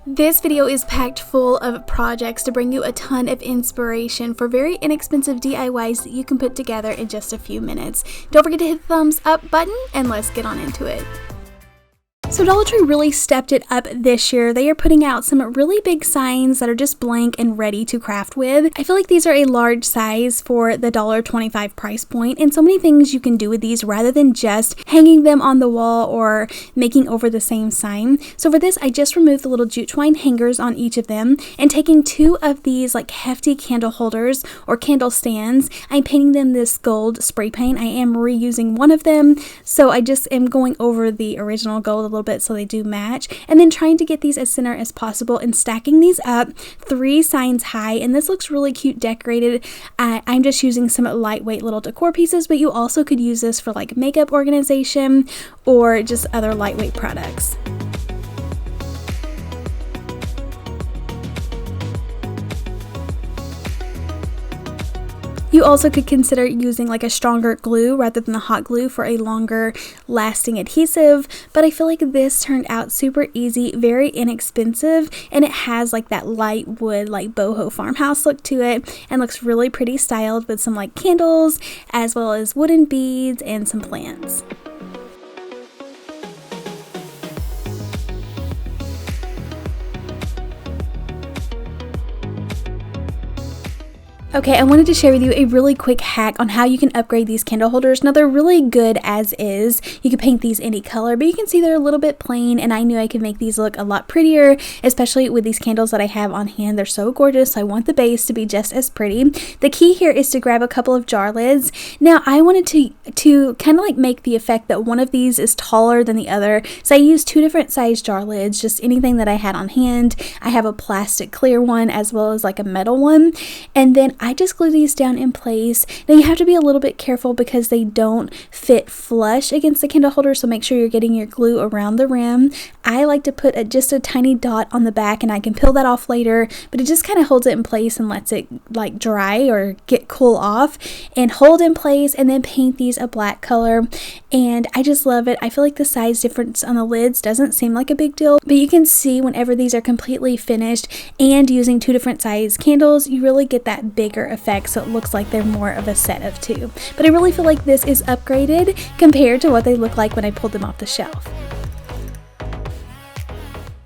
This video is packed full of projects to bring you a ton of inspiration for very inexpensive DIYs that you can put together in just a few minutes. Don't forget to hit the thumbs up button and let's get on into it. So Dollar Tree really stepped it up this year. They are putting out some really big signs that are just blank and ready to craft with. I feel like these are a large size for the $1.25 price point, and so many things you can do with these rather than just hanging them on the wall or making over the same sign. So for this, I just removed the little jute twine hangers on each of them and taking two of these like hefty candle holders or candle stands. I'm painting them this gold spray paint. I am reusing one of them, so I just am going over the original gold a little bit so they do match, and then trying to get these as center as possible and stacking these up 3 signs high. And this looks really cute decorated. I'm just using some lightweight little decor pieces, but you also could use this for like makeup organization or just other lightweight products. You also could consider using like a stronger glue rather than the hot glue for a longer lasting adhesive, but I feel like this turned out super easy, very inexpensive, and it has like that light wood like boho farmhouse look to it and looks really pretty styled with some like candles as well as wooden beads and some plants. Okay, I wanted to share with you a really quick hack on how you can upgrade these candle holders. Now, they're really good as is. You can paint these any color, but you can see they're a little bit plain, and I knew I could make these look a lot prettier, especially with these candles that I have on hand. They're so gorgeous, so I want the base to be just as pretty. The key here is to grab a couple of jar lids. Now, I wanted to kind of like make the effect that one of these is taller than the other, so I used 2 different size jar lids, just anything that I had on hand. I have a plastic clear one as well as like a metal one, and then I just glue these down in place. Now you have to be a little bit careful because they don't fit flush against the candle holder, so make sure you're getting your glue around the rim. I like to put just a tiny dot on the back, and I can peel that off later, but it just kind of holds it in place and lets it like dry or get cool off and hold in place, and then paint these a black color. And I just love it. I feel like the size difference on the lids doesn't seem like a big deal, but you can see whenever these are completely finished and using 2 different size candles, you really get that bigger effect, so it looks like they're more of a set of 2. But I really feel like this is upgraded compared to what they look like when I pulled them off the shelf.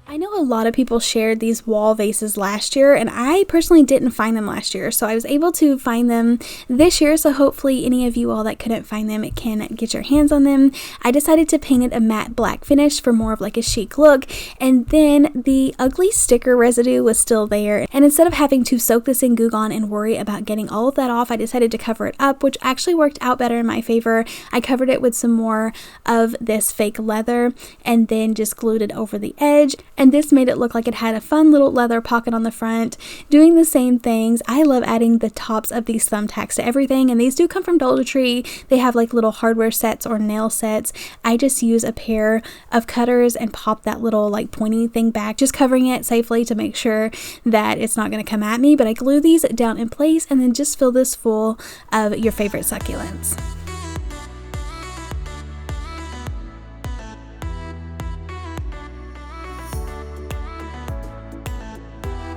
I know a lot of people shared these wall vases last year, and I personally didn't find them last year, so I was able to find them this year, so hopefully any of you all that couldn't find them can get your hands on them. I decided to paint it a matte black finish for more of like a chic look, and then the ugly sticker residue was still there, and instead of having to soak this in Goo Gone and worry about getting all of that off, I decided to cover it up, which actually worked out better in my favor. I covered it with some more of this fake leather and then just glued it over the edge, and this made it look like it had a fun little leather pocket on the front. Doing the same things, I love adding the tops of these thumbtacks to everything, and these do come from Dollar Tree. They have like little hardware sets or nail sets. I just use a pair of cutters and pop that little like pointy thing back, just covering it safely to make sure that it's not going to come at me. But I glue these down in place and then just fill this full of your favorite succulents.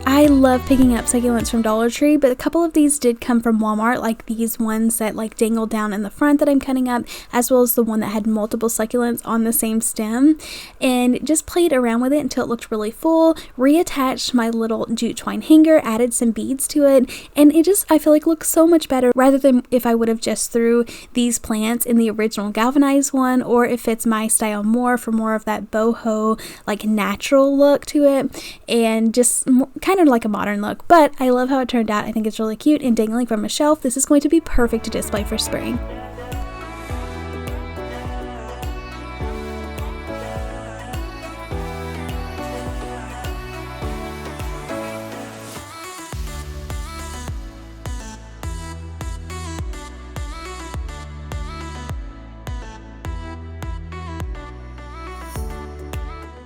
I love picking up succulents from Dollar Tree, but a couple of these did come from Walmart, like these ones that like dangle down in the front that I'm cutting up, as well as the one that had multiple succulents on the same stem, and just played around with it until it looked really full, reattached my little jute twine hanger, added some beads to it, and it just, I feel like, looks so much better rather than if I would have just threw these plants in the original galvanized one, or it fits my style more for more of that boho like natural look to it, and just kind of like a modern look. But I love how it turned out. I think it's really cute, and dangling from a shelf, this is going to be perfect to display for spring.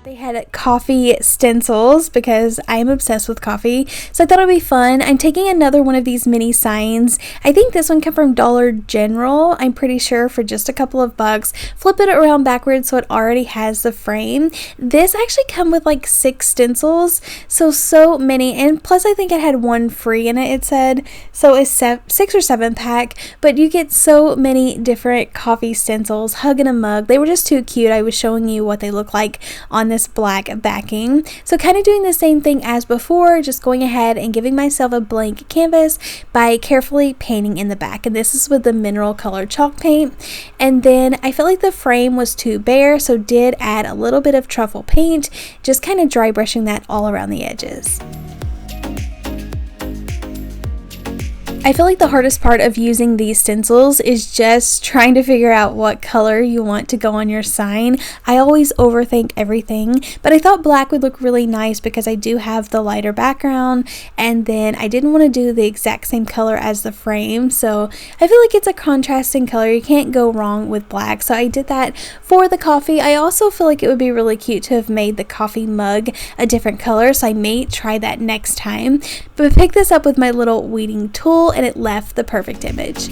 They had coffee stencils because I am obsessed with coffee, so I thought it would be fun. I'm taking another one of these mini signs. I think this one came from Dollar General, I'm pretty sure, for just a couple of bucks. Flip it around backwards so it already has the frame. This actually come with like 6 stencils, so many, and plus I think it had one free in it, it said, so it's 6 or 7 pack, but you get so many different coffee stencils. Hug in a mug, they were just too cute. I was showing you what they look like on this black backing. So kind of doing the same thing as before, just going ahead and giving myself a blank canvas by carefully painting in the back, and this is with the mineral color chalk paint. And then I felt like the frame was too bare, so did add a little bit of truffle paint, just kind of dry brushing that all around the edges. I feel like the hardest part of using these stencils is just trying to figure out what color you want to go on your sign. I always overthink everything, but I thought black would look really nice because I do have the lighter background, and then I didn't want to do the exact same color as the frame, so I feel like it's a contrasting color. You can't go wrong with black, so I did that for the coffee. I also feel like it would be really cute to have made the coffee mug a different color, so I may try that next time, but pick this up with my little weeding tool and it left the perfect image.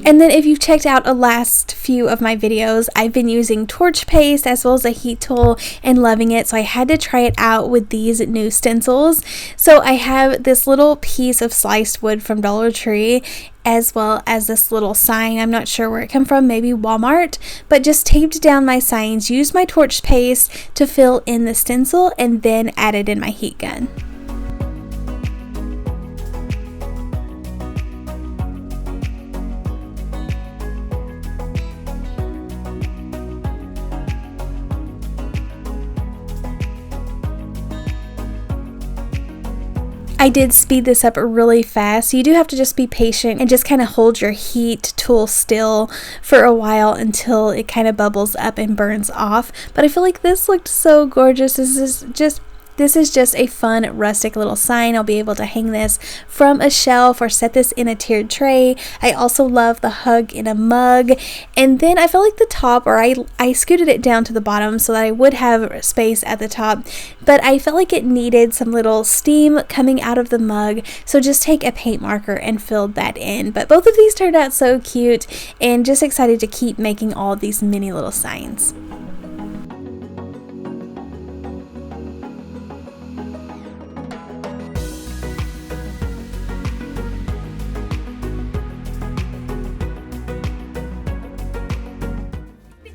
And then if you've checked out a last few of my videos, I've been using torch paste as well as a heat tool and loving it, so I had to try it out with these new stencils. So I have this little piece of sliced wood from Dollar Tree, as well as this little sign. I'm not sure where it came from, maybe Walmart, but just taped down my signs, used my torch paste to fill in the stencil, and then added in my heat gun. I did speed this up really fast, so you do have to just be patient and just kind of hold your heat tool still for a while until it kind of bubbles up and burns off. But I feel like this looked so gorgeous. This is just a fun rustic little sign. I'll be able to hang this from a shelf or set this in a tiered tray. I also love the hug in a mug. And then I felt like the top, or I scooted it down to the bottom so that I would have space at the top, but I felt like it needed some little steam coming out of the mug, so just take a paint marker and filled that in. But both of these turned out so cute, and just excited to keep making all of these mini little signs.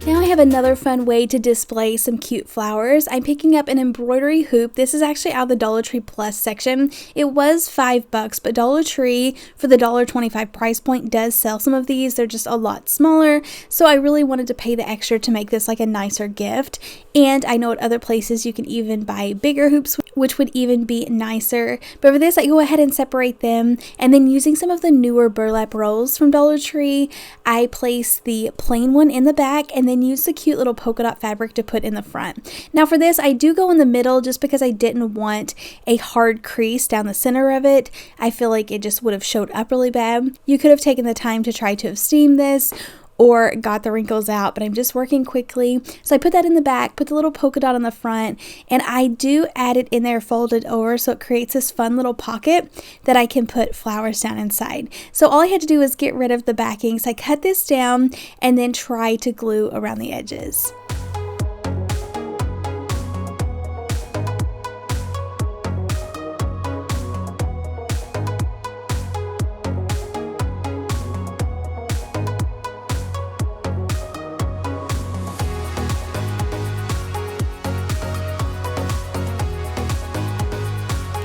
Now I have another fun way to display some cute flowers. I'm picking up an embroidery hoop. This is actually out of the Dollar Tree Plus section. It was $5, but Dollar Tree for the $1.25 price point does sell some of these. They're just a lot smaller, so I really wanted to pay the extra to make this like a nicer gift. And I know at other places you can even buy bigger hoops, which would even be nicer. But for this, I go ahead and separate them, and then using some of the newer burlap rolls from Dollar Tree, I place the plain one in the back and then use the cute little polka dot fabric to put in the front. Now for this, I do go in the middle just because I didn't want a hard crease down the center of it. I feel like it just would have showed up really bad. You could have taken the time to try to have steamed this or got the wrinkles out, but I'm just working quickly. So I put that in the back, put the little polka dot on the front, and I do add it in there folded over so it creates this fun little pocket that I can put flowers down inside. So all I had to do was get rid of the backing. So I cut this down and then try to glue around the edges.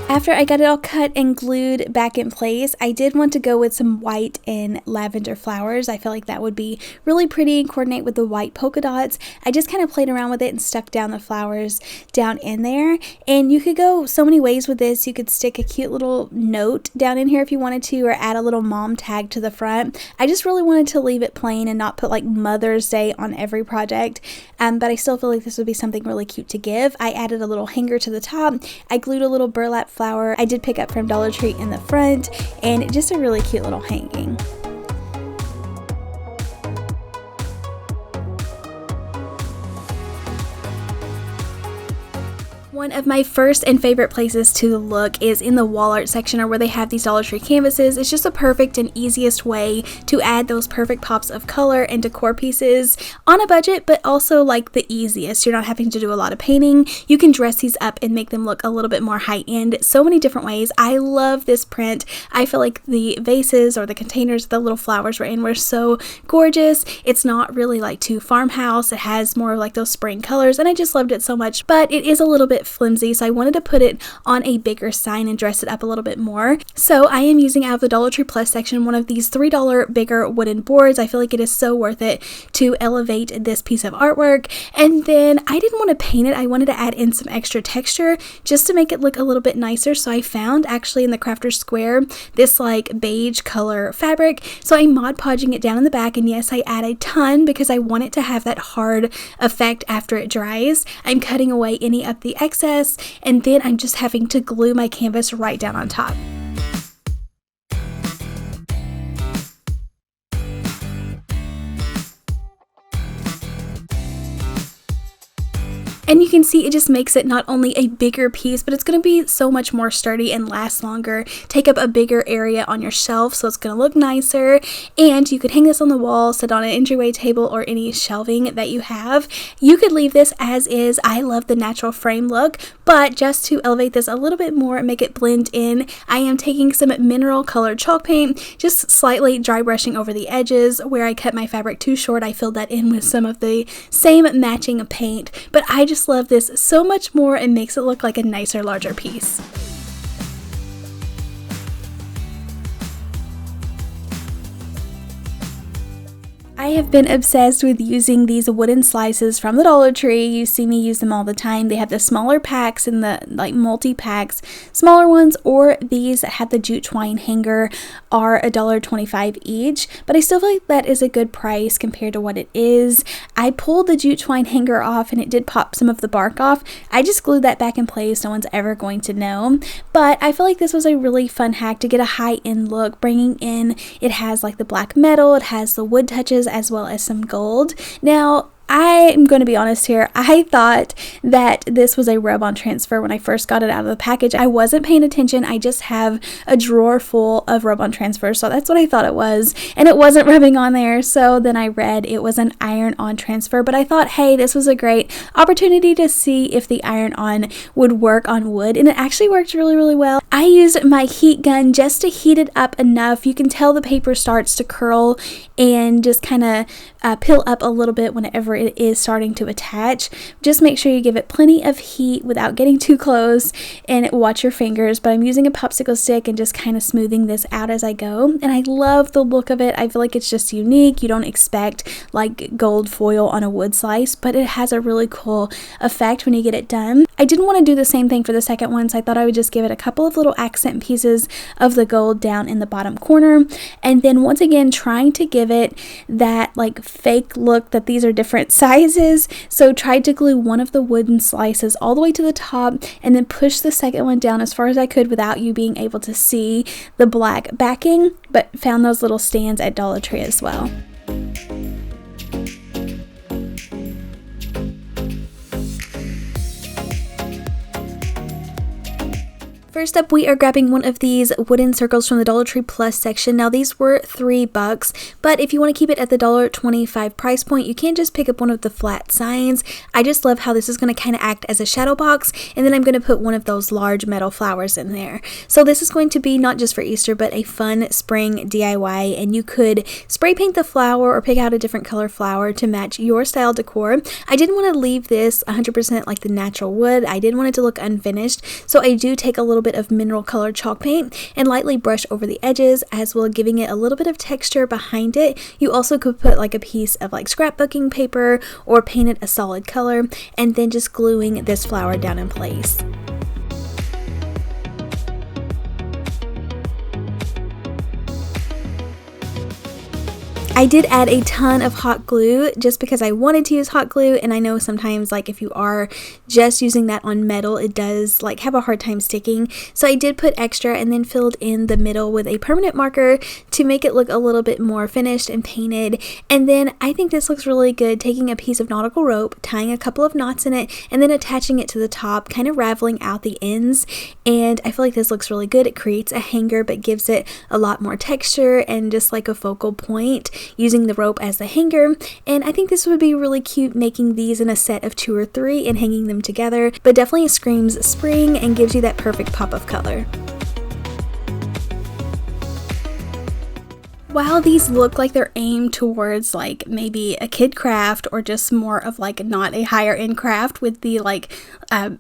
After I got it all cut and glued back in place, I did want to go with some white and lavender flowers. I feel like that would be really pretty and coordinate with the white polka dots. I just kind of played around with it and stuck down the flowers down in there. And you could go so many ways with this. You could stick a cute little note down in here if you wanted to, or add a little mom tag to the front. I just really wanted to leave it plain and not put like Mother's Day on every project. But I still feel like this would be something really cute to give. I added a little hanger to the top. I glued a little burlap flower flower I did pick up from Dollar Tree in the front, and just a really cute little hanging. One of my first and favorite places to look is in the wall art section, or where they have these Dollar Tree canvases. It's just the perfect and easiest way to add those perfect pops of color and decor pieces on a budget, but also like the easiest. You're not having to do a lot of painting. You can dress these up and make them look a little bit more high-end so many different ways. I love this print. I feel like the vases or the containers the little flowers were in were so gorgeous. It's not really like too farmhouse. It has more of like those spring colors, and I just loved it so much, but it is a little bit flimsy, so I wanted to put it on a bigger sign and dress it up a little bit more. So I am using, out of the Dollar Tree Plus section, one of these $3 bigger wooden boards. I feel like it is so worth it to elevate this piece of artwork. And then I didn't want to paint it. I wanted to add in some extra texture just to make it look a little bit nicer. So I found actually in the Crafters Square this like beige color fabric. So I'm Mod Podging it down in the back, and yes, I add a ton because I want it to have that hard effect after it dries. I'm cutting away any of the excess, and then I'm just having to glue my canvas right down on top. And you can see it just makes it not only a bigger piece, but it's going to be so much more sturdy and last longer, take up a bigger area on your shelf, so it's going to look nicer. And you could hang this on the wall, sit on an entryway table, or any shelving that you have. You could leave this as is. I love the natural frame look, but just to elevate this a little bit more and make it blend in, I am taking some mineral colored chalk paint, just slightly dry brushing over the edges. Where I cut my fabric too short, I filled that in with some of the same matching paint, but I just love this so much more and makes it look like a nicer, larger piece. I have been obsessed with using these wooden slices from the Dollar Tree. You see me use them all the time. They have the smaller packs and the like multi-packs, smaller ones, or these that have the jute twine hanger are $1.25 each, but I still feel like that is a good price compared to what it is. I pulled the jute twine hanger off and it did pop some of the bark off. I just glued that back in place. No one's ever going to know, but I feel like this was a really fun hack to get a high-end look, bringing in, it has like the black metal, it has the wood touches, as well as some gold. Now, I am going to be honest here. I thought that this was a rub-on transfer when I first got it out of the package. I wasn't paying attention. I just have a drawer full of rub-on transfers, so that's what I thought it was, and it wasn't rubbing on there. So then I read it was an iron-on transfer, but I thought, hey, this was a great opportunity to see if the iron-on would work on wood, and it actually worked really, really well. I used my heat gun just to heat it up enough. You can tell the paper starts to curl and just kind of peel up a little bit whenever it is starting to attach. Just make sure you give it plenty of heat without getting too close, and watch your fingers. But I'm using a popsicle stick and just kind of smoothing this out as I go, and I love the look of it. I feel like it's just unique. You don't expect like gold foil on a wood slice, but it has a really cool effect when you get it done. I didn't want to do the same thing for the second one, so I thought I would just give it a couple of little accent pieces of the gold down in the bottom corner, and then once again trying to give it that like fake look that these are different sizes. So tried to glue one of the wooden slices all the way to the top, and then push the second one down as far as I could without you being able to see the black backing, but found those little stands at Dollar Tree as well. First up, we are grabbing one of these wooden circles from the Dollar Tree Plus section. Now, these were $3, but if you want to keep it at the $1.25 price point, you can just pick up one of the flat signs. I just love how this is going to kind of act as a shadow box, and then I'm going to put one of those large metal flowers in there. So this is going to be not just for Easter, but a fun spring DIY, and you could spray paint the flower or pick out a different color flower to match your style decor. I didn't want to leave this 100% like the natural wood. I didn't want it to look unfinished, so I do take a little bit of mineral colored chalk paint and lightly brush over the edges, as well giving it a little bit of texture behind it. You also could put like a piece of like scrapbooking paper or paint it a solid color, and then just gluing this flower down in place. I did add a ton of hot glue just because I wanted to use hot glue, and I know sometimes like if you are just using that on metal, it does like have a hard time sticking. So I did put extra and then filled in the middle with a permanent marker to make it look a little bit more finished and painted. And then I think this looks really good, taking a piece of nautical rope, tying a couple of knots in it, and then attaching it to the top, kind of raveling out the ends. And I feel like this looks really good. It creates a hanger but gives it a lot more texture and just like a focal point, using the rope as the hanger. And I think this would be really cute, making these in a set of 2 or 3 and hanging them together, but definitely screams spring and gives you that perfect pop of color. While these look like they're aimed towards like maybe a kid craft or just more of like not a higher end craft with the like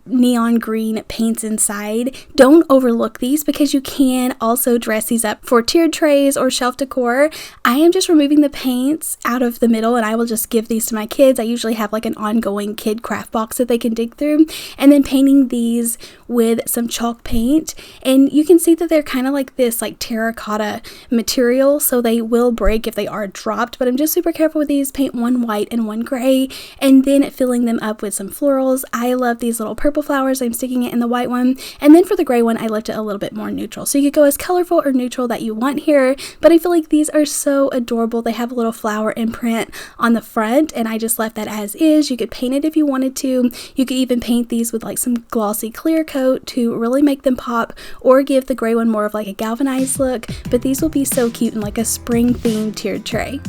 neon green paints inside, don't overlook these because you can also dress these up for tiered trays or shelf decor. I am just removing the paints out of the middle and I will just give these to my kids. I usually have like an ongoing kid craft box that they can dig through, and then painting these with some chalk paint. And you can see that they're kind of like this like terracotta material, so they will break if they are dropped, but I'm just super careful with these. Paint one white and one gray, and then filling them up with some florals. I love these little purple flowers. I'm sticking it in the white one, and then for the gray one I left it a little bit more neutral, so you could go as colorful or neutral that you want here, but I feel like these are so adorable. They have a little flower imprint on the front, and I just left that as is. You could paint it if you wanted to. You could even paint these with like some glossy clear coat to really make them pop, or give the gray one more of like a galvanized look, but these will be so cute in like a spring themed tiered tray.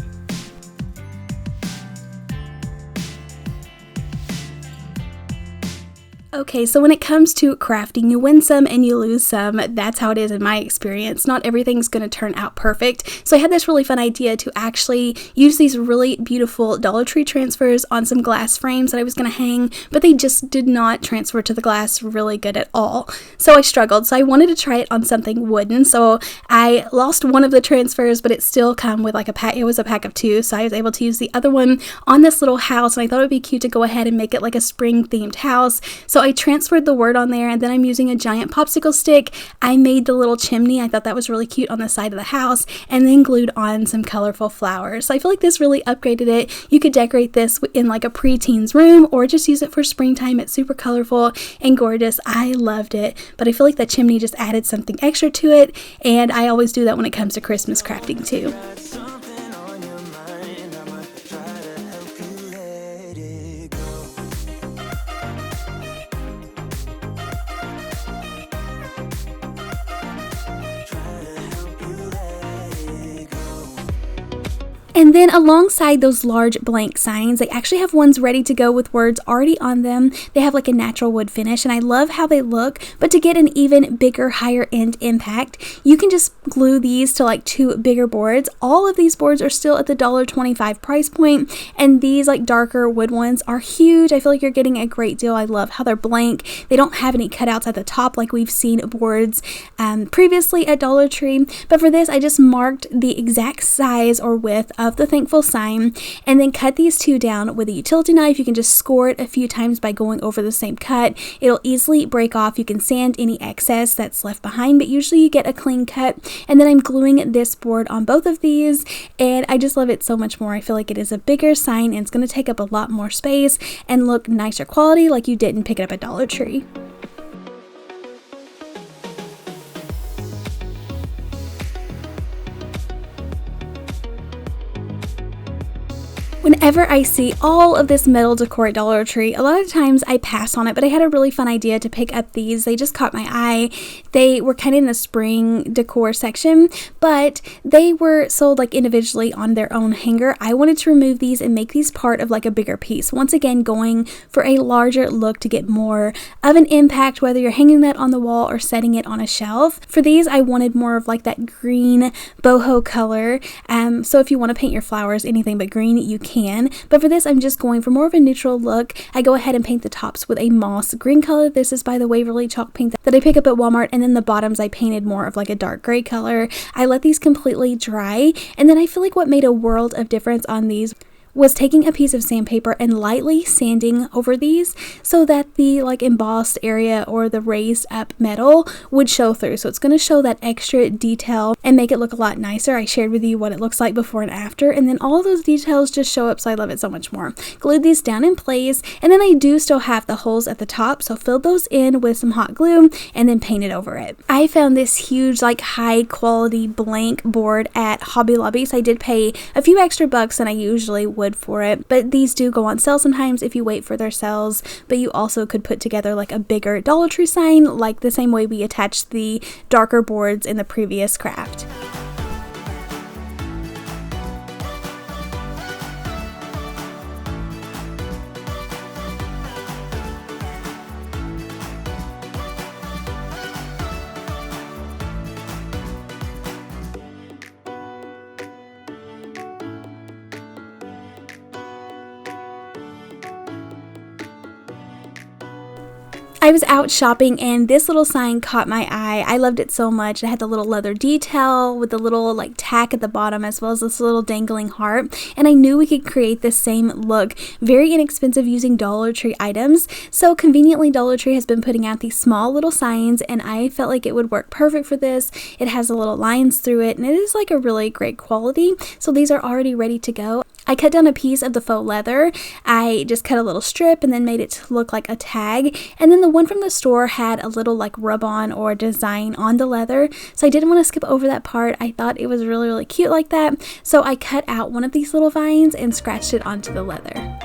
Okay, so when it comes to crafting, you win some and you lose some. That's how it is in my experience. Not everything's going to turn out perfect. So I had this really fun idea to actually use these really beautiful Dollar Tree transfers on some glass frames that I was going to hang, but they just did not transfer to the glass really good at all. So I struggled. So I wanted to try it on something wooden. So I lost one of the transfers, but it still come with like a pack. It was a pack of 2. So I was able to use the other one on this little house, and I thought it would be cute to go ahead and make it like a spring themed house. So I transferred the word on there, and then I'm using a giant popsicle stick. I made the little chimney. I thought that was really cute on the side of the house, and then glued on some colorful flowers. So I feel like this really upgraded it. You could decorate this in like a pre-teens room or just use it for springtime. It's super colorful and gorgeous. I loved it, but I feel like the chimney just added something extra to it, and I always do that when it comes to Christmas crafting too. And then alongside those large blank signs, they actually have ones ready to go with words already on them. They have like a natural wood finish, and I love how they look, but to get an even bigger, higher end impact, you can just glue these to like 2 bigger boards. All of these boards are still at the $1.25 price point, and these like darker wood ones are huge. I feel like you're getting a great deal. I love how they're blank. They don't have any cutouts at the top like we've seen boards previously at Dollar Tree, but for this I just marked the exact size or width of the thankful sign, and then cut these 2 down with a utility knife. You can just score it a few times by going over the same cut. It'll easily break off. You can sand any excess that's left behind, but usually you get a clean cut. And then I'm gluing this board on both of these, and I just love it so much more. I feel like it is a bigger sign, and it's going to take up a lot more space and look nicer quality, like you didn't pick it up at Dollar Tree. Whenever I see all of this metal decor at Dollar Tree, a lot of times I pass on it, but I had a really fun idea to pick up these. They just caught my eye. They were kind of in the spring decor section, but they were sold like individually on their own hanger. I wanted to remove these and make these part of like a bigger piece. Once again, going for a larger look to get more of an impact, whether you're hanging that on the wall or setting it on a shelf. For these, I wanted more of like that green boho color. So if you want to paint your flowers anything but green, you can. But for this, I'm just going for more of a neutral look. I go ahead and paint the tops with a moss green color. This is by the Waverly chalk paint that I pick up at Walmart, and then the bottoms I painted more of like a dark gray color. I let these completely dry, and then I feel like what made a world of difference on these was taking a piece of sandpaper and lightly sanding over these so that the like embossed area or the raised up metal would show through. So it's going to show that extra detail and make it look a lot nicer. I shared with you what it looks like before and after, and then all of those details just show up, so I love it so much more. Glued these down in place, and then I do still have the holes at the top, so filled those in with some hot glue and then painted over it. I found this huge like high quality blank board at Hobby Lobby, so I did pay a few extra bucks than I usually would for it, but these do go on sale sometimes if you wait for their sales. But you also could put together like a bigger Dollar Tree sign, like the same way we attached the darker boards in the previous craft. I was out shopping and this little sign caught my eye. I loved it so much. It had the little leather detail with the little like tack at the bottom, as well as this little dangling heart, and I knew we could create the same look very inexpensive using Dollar Tree items. So conveniently, Dollar Tree has been putting out these small little signs, and I felt like it would work perfect for this. It has the little lines through it, and it is like a really great quality. So these are already ready to go. I cut down a piece of the faux leather. I just cut a little strip and then made it to look like a tag, and then the one from the store had a little like rub-on or design on the leather, so I didn't want to skip over that part. I thought it was really cute like that, so I cut out one of these little vines and scratched it onto the leather.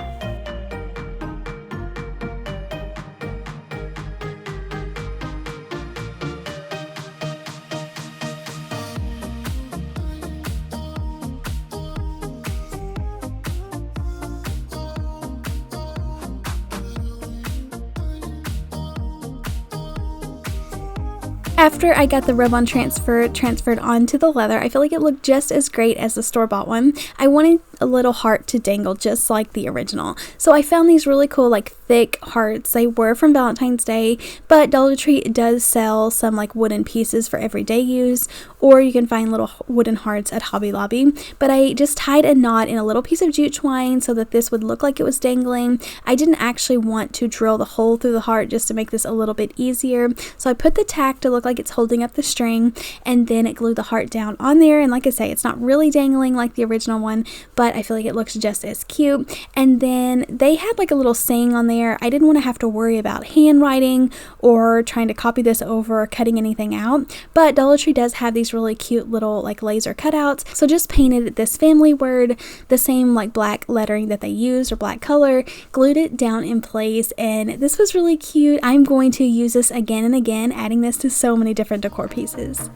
After I got the rub-on transferred onto the leather, I feel like it looked just as great as the store-bought one. I wanted a little heart to dangle just like the original, so I found these really cool like thick hearts. They were from Valentine's Day, but Dollar Tree does sell some like wooden pieces for everyday use, or you can find little wooden hearts at Hobby Lobby. But I just tied a knot in a little piece of jute twine so that this would look like it was dangling. I didn't actually want to drill the hole through the heart just to make this a little bit easier, so I put the tack to look like it's holding up the string, and then it glued the heart down on there. And like I say, it's not really dangling like the original one, but I feel like it looks just as cute. And then they had like a little saying on there. I didn't want to have to worry about handwriting or trying to copy this over or cutting anything out, but Dollar Tree does have these really cute little like laser cutouts, so just painted this family word, the same like black lettering that they used or black color, glued it down in place, and this was really cute. I'm going to use this again and again, adding this to so many different decor pieces.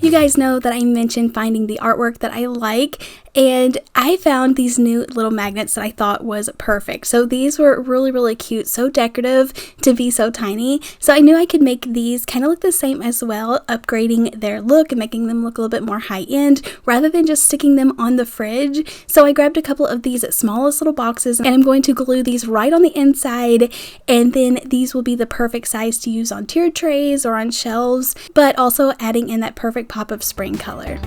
You guys know that I mentioned finding the artwork that I like, and I found these new little magnets that I thought was perfect. So these were really cute, so decorative to be so tiny. So I knew I could make these kind of look the same as well, upgrading their look and making them look a little bit more high-end rather than just sticking them on the fridge. So I grabbed a couple of these smallest little boxes, and I'm going to glue these right on the inside, and then these will be the perfect size to use on tiered trays or on shelves, but also adding in that perfect pop of spring color.